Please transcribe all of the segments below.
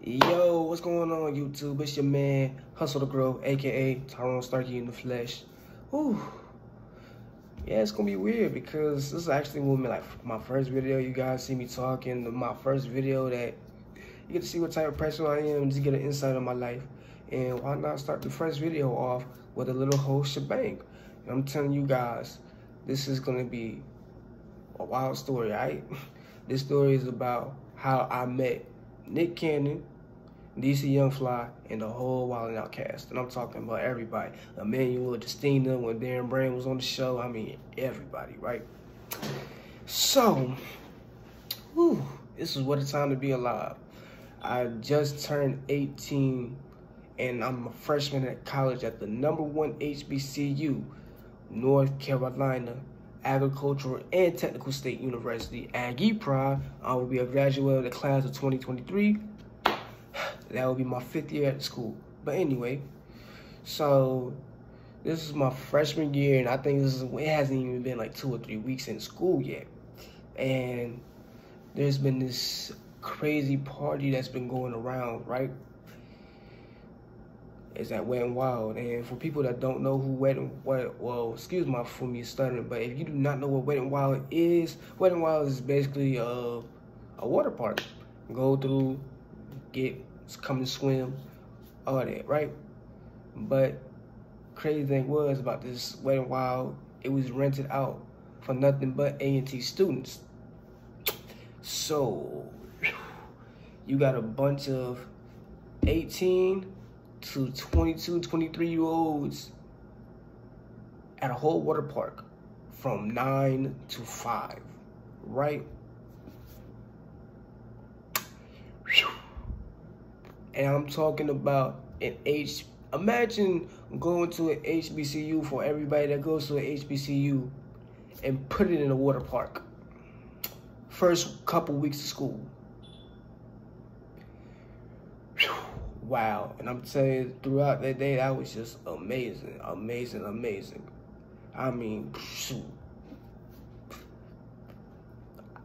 Yo, what's going on, YouTube? It's your man, Hustle to Grow, aka Tyrone Starkey in the flesh. Whew. Yeah, it's gonna be weird because this is actually my first video. You guys see me talking, my first video that you get to see what type of person I am, to get an insight on my life. And why not start the first video off with a little whole shebang? And I'm telling you guys, this is gonna be a wild story, right? This story is about how I met Nick Cannon, DC Young Fly, and the whole Wild 'N Out cast. And I'm talking about everybody. Emmanuel, Justina, when Darren Brand was on the show. I mean, everybody, right? So, this is what a time to be alive. I just turned 18, and I'm a freshman at college at the #1 HBCU, North Carolina Agricultural and Technical State University, Aggie Pride. I will be a graduate of the class of 2023. That will be my 5th year at school. But anyway, so this is my freshman year, and I think it hasn't even been like 2 or 3 weeks in school yet. And there's been this crazy party that's been going around, right? It's at Wet 'n Wild. And for people that don't know who well, excuse me for me stuttering, but if you do not know what Wet 'n Wild is basically a water park. Go through, come and swim, all that, right? But crazy thing was about this Wet 'n Wild, it was rented out for nothing but A&T students. So you got a bunch of 18 to 22, 23-year-olds at a whole water park from 9 to 5, right? And I'm talking about imagine going to an HBCU, for everybody that goes to an HBCU, and put it in a water park. First couple weeks of school. Wow. And I'm telling you, throughout that day, that was just amazing, amazing, amazing. I mean, shoot.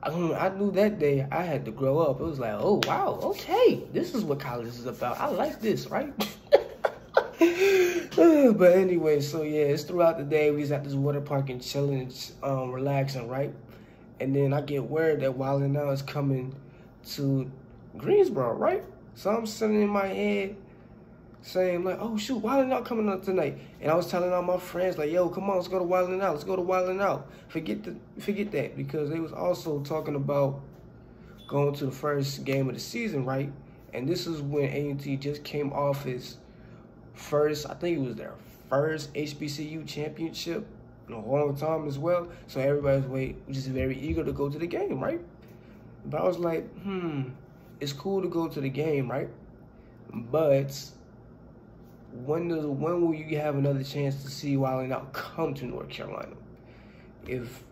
I knew that day I had to grow up. It was like, oh, wow, okay, this is what college is about. I like this, right? But anyway, so yeah, it's throughout the day. We was at this water park and chilling, relaxing, right? And then I get word that Wild 'N Out is coming to Greensboro, right? So I'm sitting in my head saying like, oh shoot, Wild 'N Out coming up tonight. And I was telling all my friends like, yo, come on, let's go to Wild 'N Out. Let's go to Wild 'N Out. Forget that, because they was also talking about going to the first game of the season, right? And this is when A&T just came off his first, I think it was their first HBCU championship in a long time as well. So everybody's just very eager to go to the game, right? But I was like, it's cool to go to the game, right? But when will you have another chance to see Wild 'N Out come to North Carolina? If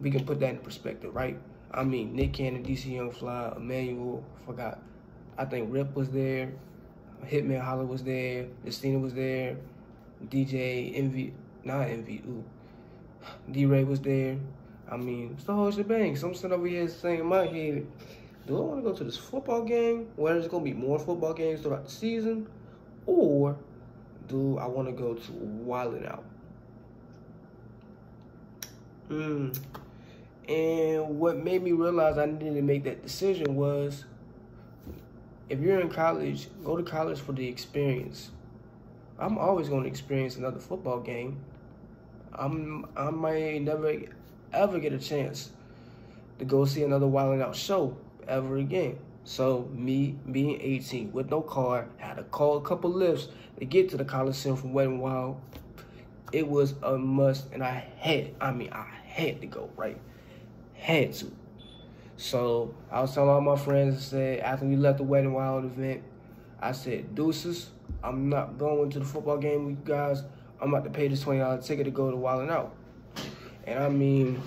we can put that in perspective, right? I mean, Nick Cannon, DC Young Fly, Emmanuel, I think Rip was there, Hitman Holler was there, Justina was there, D-Ray was there. I mean, it's the whole shebang. So I'm sitting over here saying in my head, do I want to go to this football game where there's going to be more football games throughout the season? Or do I want to go to Wild 'N Out? And what made me realize I needed to make that decision was, if you're in college, go to college for the experience. I'm always going to experience another football game. I might never ever get a chance to go see another Wild 'N Out show ever again. So me being 18 with no car, had to call a couple lifts to get to the Coliseum from Wet 'n Wild. It was a must, and I had to go, right? Had to. So I was telling all my friends, I said, after we left the Wet 'n Wild event, I said, deuces, I'm not going to the football game with you guys. I'm about to pay this $20 ticket to go to Wild 'N Out. And I mean,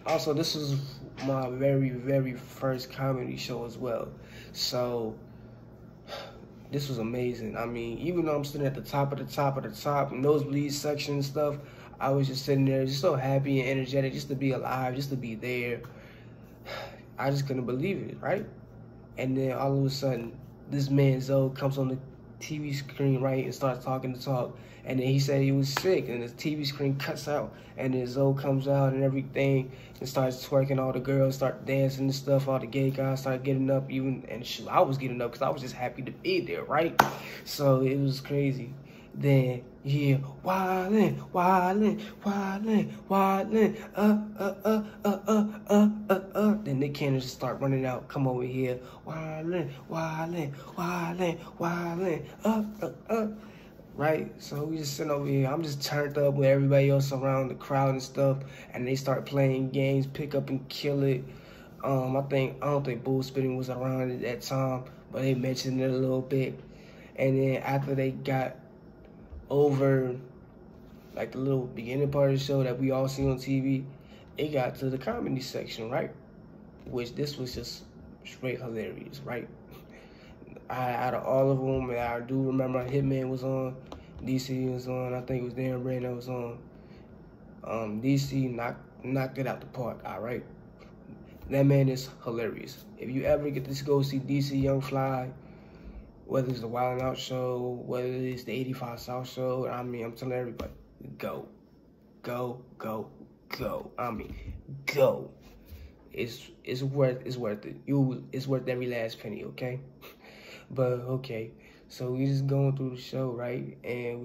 also, this is my very, very first comedy show as well. So this was amazing. I mean, even though I'm sitting at the top of the top, nosebleed section and stuff, I was just sitting there just so happy and energetic just to be alive, just to be there. I just couldn't believe it, right? And then all of a sudden, this man Zoe comes on the TV screen, right, and starts talking to talk. And then he said he was sick, and the TV screen cuts out, and then Zoe comes out and everything, and starts twerking. All the girls start dancing and stuff. All the gay guys start getting up, and shoot, I was getting up because I was just happy to be there, right? So it was crazy. Then yeah, wildin', wildin', wildin', wildin', Then Nick Cannon just start running out, come over here, wildin', wildin', wildin', wildin', Right? So we just sitting over here. I'm just turned up with everybody else around the crowd and stuff, and they start playing games, pick up and kill it. I don't think Bull Spitting was around at that time, but they mentioned it a little bit. And then after they got over like the little beginning part of the show that we all see on TV, it got to the comedy section, right? Which this was just straight hilarious, right? Out of all of them, I do remember Hitman was on, DC was on, I think it was Darren Brand that was on. DC knocked it out the park, all right? That man is hilarious. If you ever get to go see DC Young Fly, whether it's the Wild 'N Out show, whether it's the 85 South show, I mean, I'm telling everybody, go. Go, go, go. I mean, go. It's worth it. It's worth every last penny, okay? But okay, so we just going through the show, right? And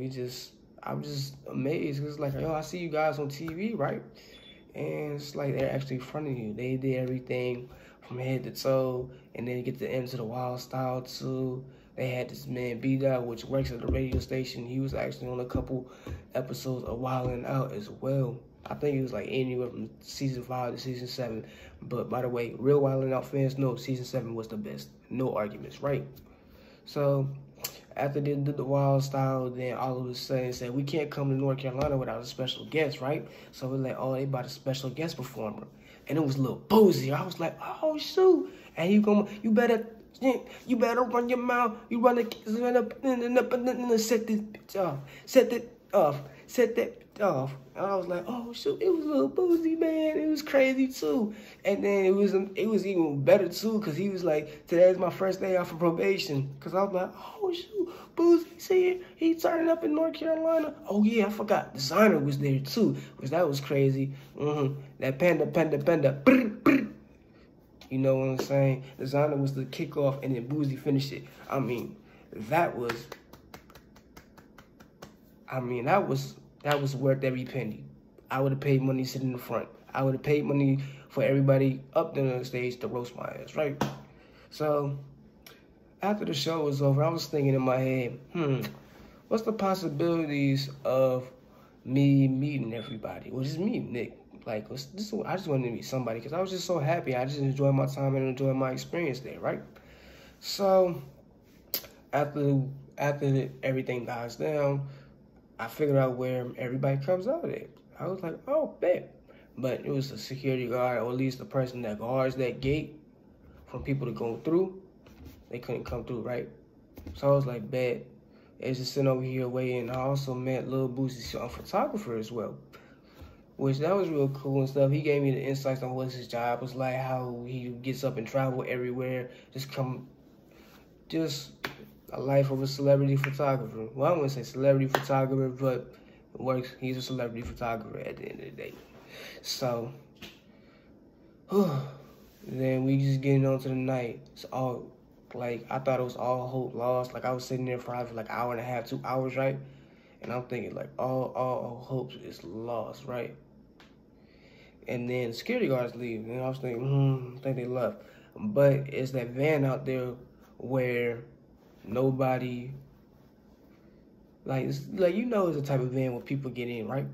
I'm just amazed because it's like, yo, I see you guys on TV, right? And it's like they're actually in front of you. They did everything from head to toe, and then get to enter the Wild Style too. They had this man B-Dot, which works at the radio station. He was actually on a couple episodes of Wild 'N Out as well. I think it was like anywhere from season 5 to season 7. But by the way, real Wild 'N Out fans know season 7 was the best. No arguments, right? So after they did the Wild Style, then all of a sudden said, we can't come to North Carolina without a special guest, right? So we're like, oh, they brought a special guest performer. And it was Lil Boosie. I was like, oh, shoot. And you better run your mouth. You run the set this bitch off. Set that off. And I was like, oh shoot, it was Lil Boosie, man. It was crazy too. And then it was even better too, cause he was like, today's my first day off of probation. Cause I was like, oh shoot, Boosie's here. He turning up in North Carolina. Oh yeah, I forgot. Designer was there too, cause that was crazy. That panda. Brr, brr. You know what I'm saying? Designer was the kickoff, and then Boosie finished it. I mean, that was worth every penny. I would have paid money sitting in the front. I would have paid money for everybody up there on the stage to roast my ass, right? So after the show was over, I was thinking in my head, what's the possibilities of me meeting everybody? Well, just meeting Nick. Like, I just wanted to meet somebody because I was just so happy. I just enjoyed my time and enjoyed my experience there, right? So after everything dies down, I figured out where everybody comes out at. I was like, oh, bet. But it was a security guard, or at least the person that guards that gate from people to go through. They couldn't come through, right? So I was like, bet. It's just sitting over here waiting. I also met Lil Boosie's photographer as well, which that was real cool and stuff. He gave me the insights on what his job was like, how he gets up and travel everywhere, just a life of a celebrity photographer. Well, I wouldn't say celebrity photographer, but it works. He's a celebrity photographer at the end of the day. So, then we just getting on to the night. It's all, like, I thought it was all hope lost. Like, I was sitting there for like an hour and a half, 2 hours, right? And I'm thinking, like, all hope is lost, right? And then the security guards leave. And I was thinking, I think they left. But it's that van out there where nobody, it's the type of van where people get in, right?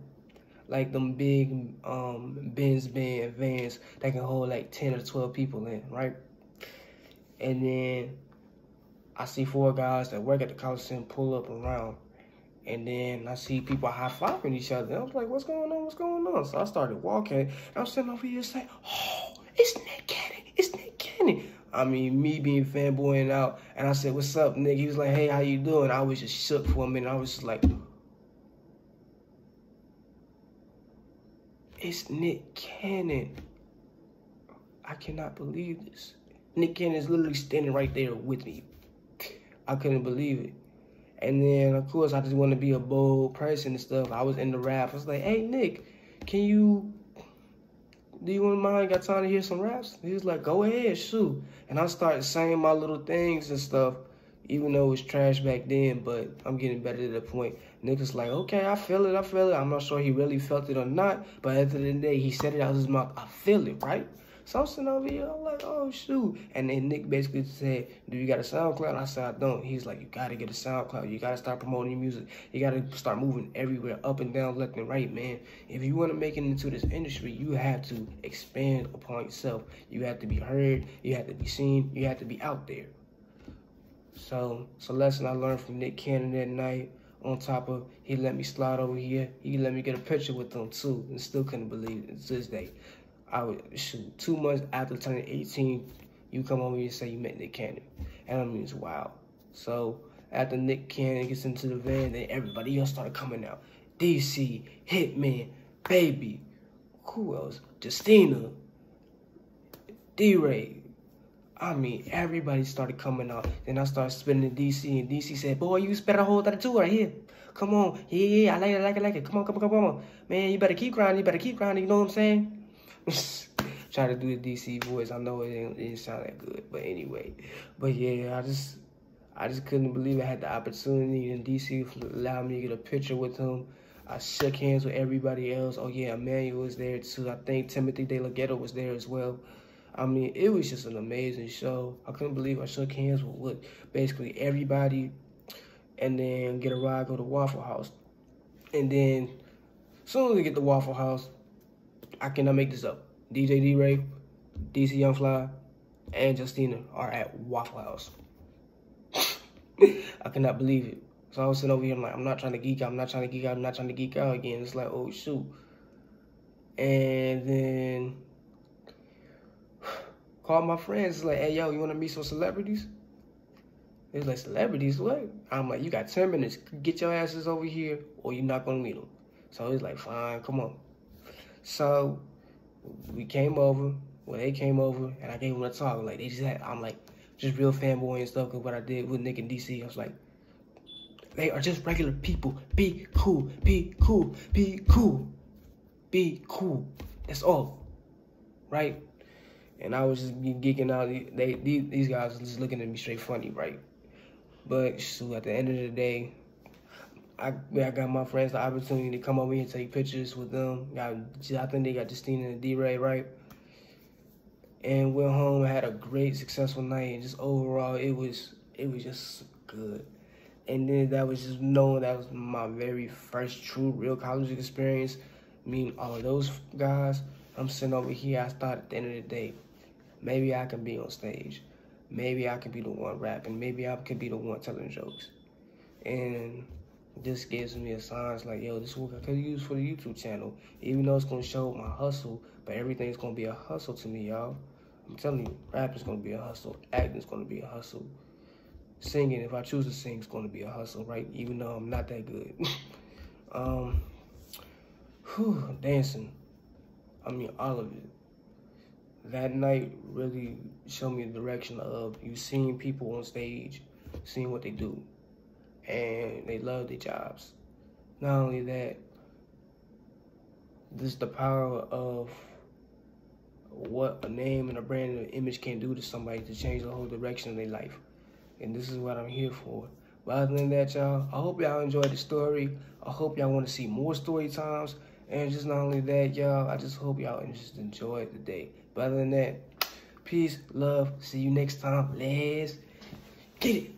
Like them big Benz vans that can hold like 10 or 12 people in, right? And then I see 4 guys that work at the Coliseum pull up around. And then I see people high-fiving each other. And I was like, what's going on? What's going on? So I started walking. And I'm sitting over here saying, oh, it's Nick Cannon. It's Nick Cannon. I mean, me being fanboying out. And I said, what's up, Nick? He was like, hey, how you doing? I was just shook for a minute. I was just like, it's Nick Cannon. I cannot believe this. Nick Cannon is literally standing right there with me. I couldn't believe it. And then, of course, I just want to be a bold person and stuff. I was in the rap. I was like, hey, Nick, do you want mind? Got time to hear some raps? He was like, go ahead, shoot. And I started saying my little things and stuff, even though it was trash back then, but I'm getting better to the point. Nick was like, okay, I feel it. I'm not sure he really felt it or not, but at the end of the day, he said it out of his mouth. I feel it, right? So I'm sitting over here, I'm like, oh, shoot. And then Nick basically said, do you got a SoundCloud? I said, I don't. He's like, you got to get a SoundCloud. You got to start promoting your music. You got to start moving everywhere, up and down, left and right, man. If you want to make it into this industry, you have to expand upon yourself. You have to be heard. You have to be seen. You have to be out there. So it's a lesson I learned from Nick Cannon that night. On top of, he let me slide over here. He let me get a picture with him, too. And still couldn't believe it to this day. I would shoot 2 months after turning 18, you come over here and say you met Nick Cannon. And I mean, it's wild. So after Nick Cannon gets into the van, then everybody else started coming out. DC, Hitman, Baby, who else? Justina, D-Ray. I mean, everybody started coming out. Then I started spitting to DC, and DC said, boy, you better hold that too right here. Come on. Yeah, I like it. Come on. Man, you better keep grinding. You know what I'm saying? Try to do the DC voice. I know it didn't sound that good, but anyway. But yeah, I just couldn't believe I had the opportunity, and DC allowed me to get a picture with him. I shook hands with everybody else. Oh yeah, Emmanuel was there too. I think Timothy De La Ghetto was there as well. I mean, it was just an amazing show. I couldn't believe I shook hands with basically everybody, and then get a ride, go to Waffle House. And then, as soon as we get to Waffle House, I cannot make this up. DJ D-Ray, DC Young Fly, and Justina are at Waffle House. I cannot believe it. So I was sitting over here, I'm like, I'm not trying to geek out again. It's like, oh, shoot. And then called my friends. It's like, hey, yo, you want to meet some celebrities? It's like, celebrities? What? I'm like, you got 10 minutes. Get your asses over here, or you're not going to meet them. So it's like, fine, come on. So we came over. Well, they came over, and I gave them a talk. Like, they just had, I'm like, just real fanboy and stuff, because what I did with Nick and DC, I was like, they are just regular people. Be cool. That's all. Right? And I was just geeking out. These guys were just looking at me straight funny, right? But so at the end of the day, I got my friends the opportunity to come over here and take pictures with them. I think they got Justina and D-Ray, right? And went home and had a great, successful night. And just overall, it was just good. And then that was just knowing that was my very first true, real college experience. Meeting all of those guys. I'm sitting over here. I thought at the end of the day, maybe I can be on stage. Maybe I can be the one rapping. Maybe I could be the one telling jokes. And this gives me a sign. It's like, yo, this is what I could use for the YouTube channel. Even though it's going to show my hustle, but everything's going to be a hustle to me, y'all. I'm telling you, rapping's going to be a hustle. Acting's going to be a hustle. Singing, if I choose to sing, it's going to be a hustle, right? Even though I'm not that good. Dancing. I mean, all of it. That night really showed me the direction of you seeing people on stage, seeing what they do, and they love their jobs. Not only that, this is the power of what a name and a brand and an image can do to somebody to change the whole direction of their life. And this is what I'm here for. But other than that, y'all, I hope y'all enjoyed the story. I hope y'all want to see more story times. And just not only that, y'all, I just hope y'all just enjoyed the day. But other than that, peace, love, see you next time. Let's get it.